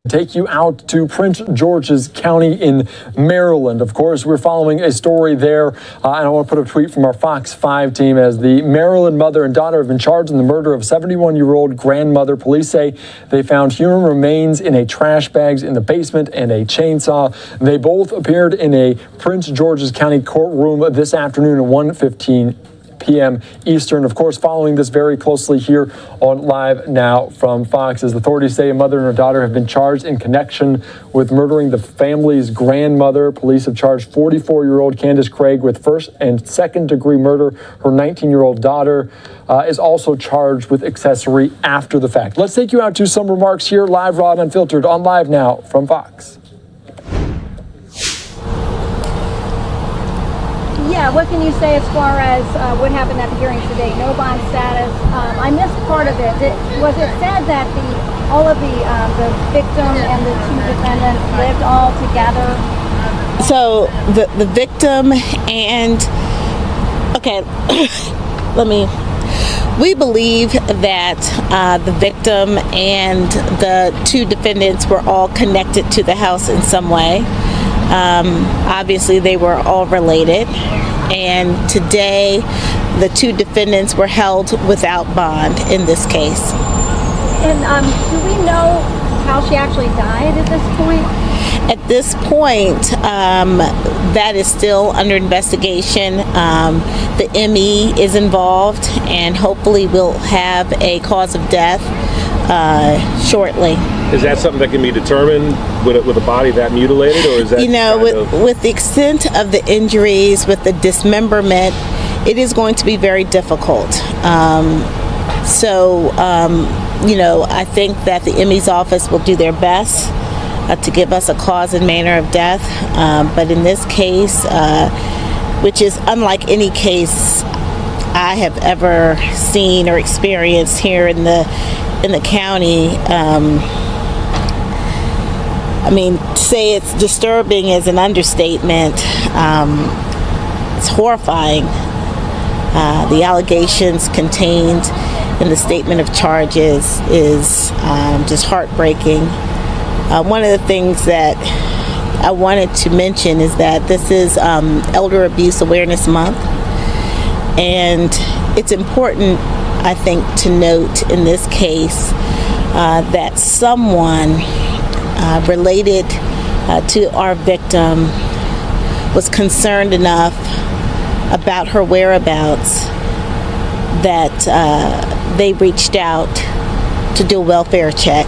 Take you out to Prince George's County in Maryland. Of course, we're following a story there. And I want to put a tweet from our Fox 5 team as the Maryland mother and daughter have been charged in the murder of 71-year-old grandmother. Police say they found human remains in a trash bags in the basement and a chainsaw. They both appeared in a Prince George's County courtroom this afternoon at 1:15 p.m. Eastern. Of course, following this very closely here on Live Now from Fox, as authorities say a mother and her daughter have been charged in connection with murdering the family's grandmother. Police have charged 44-year-old Candace Craig with first and second degree murder. Her 19-year-old daughter is also charged with accessory after the fact. Let's take you out to some remarks here, live, raw, and unfiltered on Live Now from Fox. Yeah, what can you say as far as what happened at the hearing today? No bond status. I missed part of it. Was it said that all of the victim and the two defendants lived all together? So the victim and we believe that the victim and the two defendants were all connected to the house in some way. Obviously, they were all related, and today the two defendants were held without bond in this case. And do we know how she actually died at this point? At this point, that is still under investigation. The ME is involved, and hopefully we'll have a cause of death shortly. Is that something that can be determined with a body that mutated, or is that with the extent of the injuries, with the dismemberment, it is going to be very difficult. I think that the ME's office will do their best to give us a cause and manner of death. But in this case, which is unlike any case I have ever seen or experienced here in the county, to say it's disturbing is an understatement. It's horrifying. The allegations contained in the statement of charges is just heartbreaking. One of the things that I wanted to mention is that this is Elder Abuse Awareness Month, and it's important, I think, to note in this case that someone related to our victim was concerned enough about her whereabouts that they reached out to do a welfare check.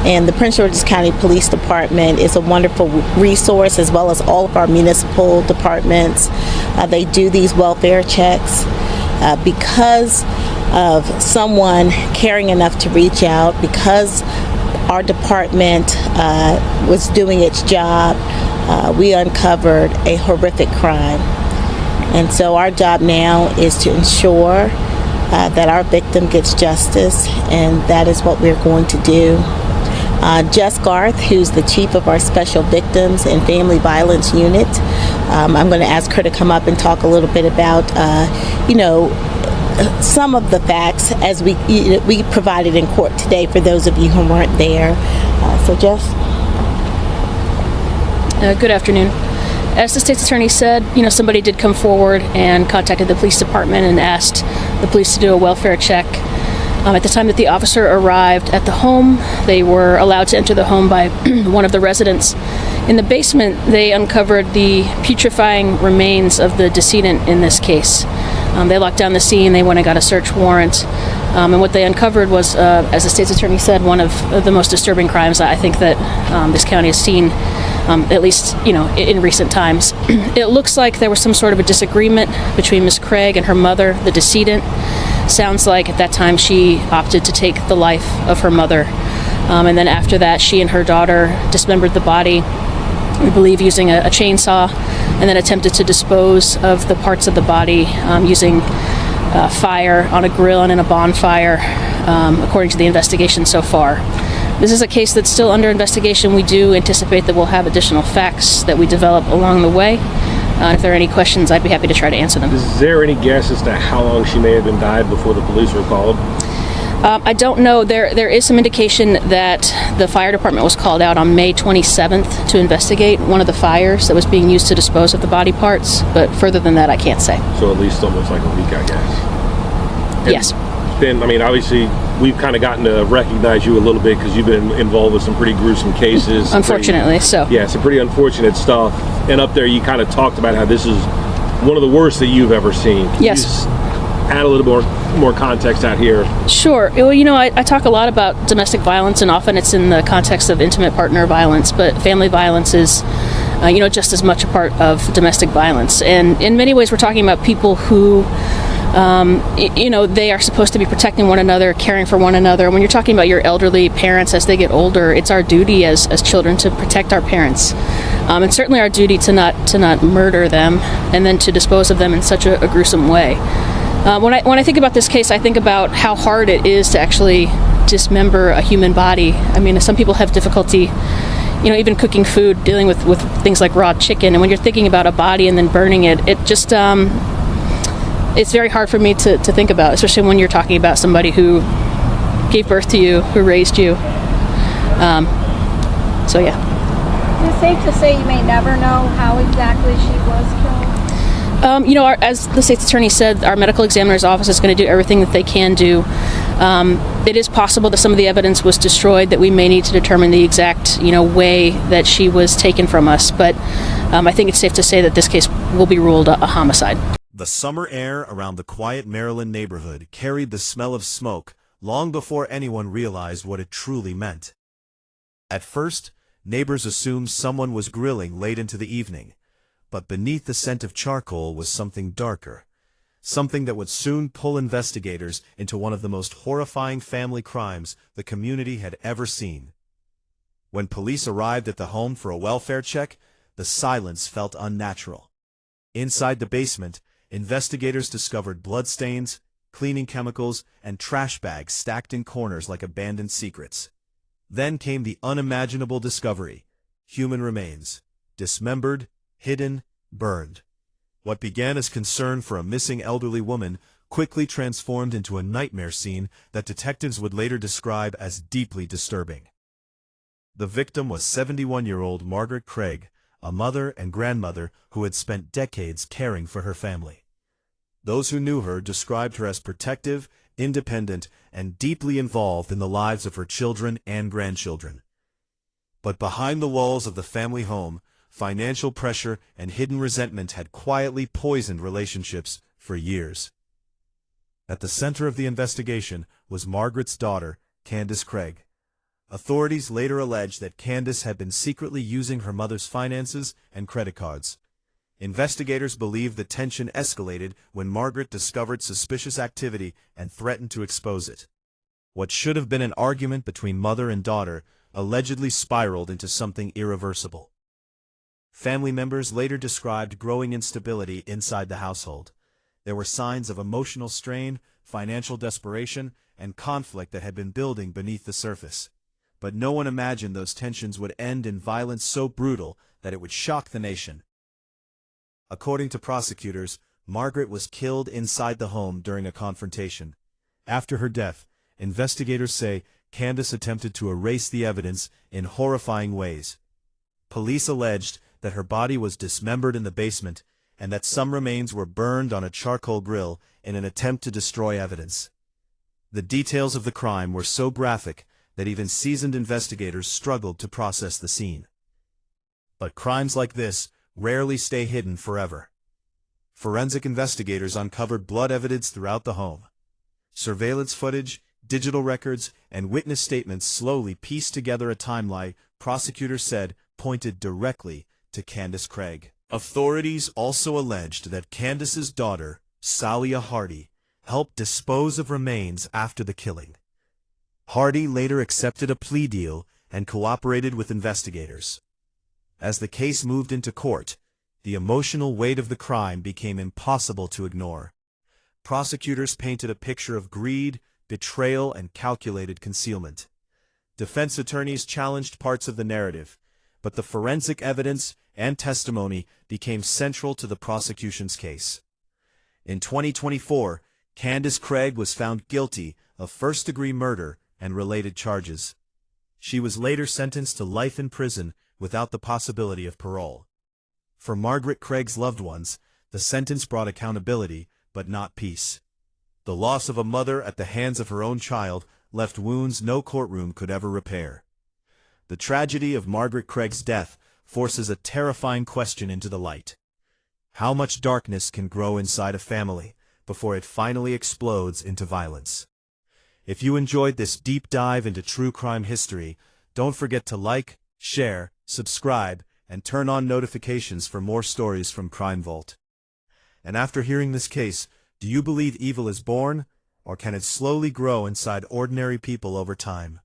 And the Prince George's County Police Department is a wonderful resource, as well as all of our municipal departments. They do these welfare checks because of someone caring enough to reach out, because our department was doing its job. We uncovered a horrific crime. And so our job now is to ensure that our victim gets justice, and that is what we're going to do. Jess Garth, who's the chief of our Special Victims and Family Violence Unit, I'm going to ask her to come up and talk a little bit about, some of the facts as we provided in court today for those of you who weren't there. So Jess? Good afternoon. As the state's attorney said, somebody did come forward and contacted the police department and asked the police to do a welfare check. At the time that the officer arrived at the home, they were allowed to enter the home by one of the residents. In the basement, they uncovered the putrefying remains of the decedent in this case. They locked down the scene, they went and got a search warrant, and what they uncovered was, as the state's attorney said, one of the most disturbing crimes I think that this county has seen, at least, in recent times. It looks like there was some sort of a disagreement between Ms. Craig and her mother, the decedent. Sounds like at that time she opted to take the life of her mother. And then after that, she and her daughter dismembered the body, we believe using a chainsaw, and then attempted to dispose of the parts of the body using fire on a grill and in a bonfire, according to the investigation so far. This is a case that's still under investigation. We do anticipate that we'll have additional facts that we develop along the way. If there are any questions, I'd be happy to try to answer them. Is there any guess as to how long she may have been died before the police were called? I don't know. There is some indication that the fire department was called out on May 27th to investigate one of the fires that was being used to dispose of the body parts, but further than that, I can't say. So at least almost like a week, I guess. And yes. Then, I mean, obviously, we've kind of gotten to recognize you a little bit because you've been involved with some pretty gruesome cases. Unfortunately, so. Yeah, some pretty unfortunate stuff. And up there, you kind of talked about how this is one of the worst that you've ever seen. Can Yes. you just add a little more context out here? Sure. Well, I talk a lot about domestic violence, and often it's in the context of intimate partner violence, but family violence is, just as much a part of domestic violence. And in many ways, we're talking about people who, they are supposed to be protecting one another, caring for one another. When you're talking about your elderly parents as they get older, it's our duty as children to protect our parents. And certainly our duty to not murder them and then to dispose of them in such a gruesome way. When I think about this case, I think about how hard it is to actually dismember a human body. I mean, some people have difficulty, even cooking food, dealing with things like raw chicken. And when you're thinking about a body and then burning it, it just, it's very hard for me to think about, especially when you're talking about somebody who gave birth to you, who raised you. So yeah. Is it safe to say you may never know how exactly she was killed? As the state's attorney said, our medical examiner's office is going to do everything that they can do. It is possible that some of the evidence was destroyed, that we may need to determine the exact, way that she was taken from us. But I think it's safe to say that this case will be ruled a homicide. The summer air around the quiet Maryland neighborhood carried the smell of smoke long before anyone realized what it truly meant. At first, neighbors assumed someone was grilling late into the evening. But beneath the scent of charcoal was something darker, something that would soon pull investigators into one of the most horrifying family crimes the community had ever seen. When police arrived at the home for a welfare check, the silence felt unnatural. Inside the basement, investigators discovered bloodstains, cleaning chemicals, and trash bags stacked in corners like abandoned secrets. Then came the unimaginable discovery: human remains, dismembered, hidden, burned. What began as concern for a missing elderly woman quickly transformed into a nightmare scene that detectives would later describe as deeply disturbing. The victim was 71-year-old Margaret Craig, a mother and grandmother who had spent decades caring for her family. Those who knew her described her as protective, independent, and deeply involved in the lives of her children and grandchildren. But behind the walls of the family home, financial pressure and hidden resentment had quietly poisoned relationships for years. At the center of the investigation was Margaret's daughter, Candace Craig. Authorities later alleged that Candace had been secretly using her mother's finances and credit cards. Investigators believe the tension escalated when Margaret discovered suspicious activity and threatened to expose it. What should have been an argument between mother and daughter allegedly spiraled into something irreversible. Family members later described growing instability inside the household. There were signs of emotional strain, financial desperation, and conflict that had been building beneath the surface. But no one imagined those tensions would end in violence so brutal that it would shock the nation. According to prosecutors, Margaret was killed inside the home during a confrontation. After her death, investigators say Candace attempted to erase the evidence in horrifying ways. Police alleged that her body was dismembered in the basement and that some remains were burned on a charcoal grill in an attempt to destroy evidence. The details of the crime were so graphic that even seasoned investigators struggled to process the scene. But crimes like this rarely stay hidden forever. Forensic investigators uncovered blood evidence throughout the home. Surveillance footage, digital records, and witness statements slowly pieced together a timeline prosecutors said pointed directly to Candace Craig. Authorities also alleged that Candace's daughter, Salia Hardy, helped dispose of remains after the killing. Hardy later accepted a plea deal and cooperated with investigators. As the case moved into court, the emotional weight of the crime became impossible to ignore. Prosecutors painted a picture of greed, betrayal, and calculated concealment. Defense attorneys challenged parts of the narrative, but the forensic evidence and testimony became central to the prosecution's case. In 2024, Candace Craig was found guilty of first-degree murder and related charges. She was later sentenced to life in prison without the possibility of parole. For Margaret Craig's loved ones, the sentence brought accountability, but not peace. The loss of a mother at the hands of her own child left wounds no courtroom could ever repair. The tragedy of Margaret Craig's death forces a terrifying question into the light. How much darkness can grow inside a family before it finally explodes into violence? If you enjoyed this deep dive into true crime history, don't forget to like, share, subscribe, and turn on notifications for more stories from Crime Vault. And after hearing this case, do you believe evil is born, or can it slowly grow inside ordinary people over time?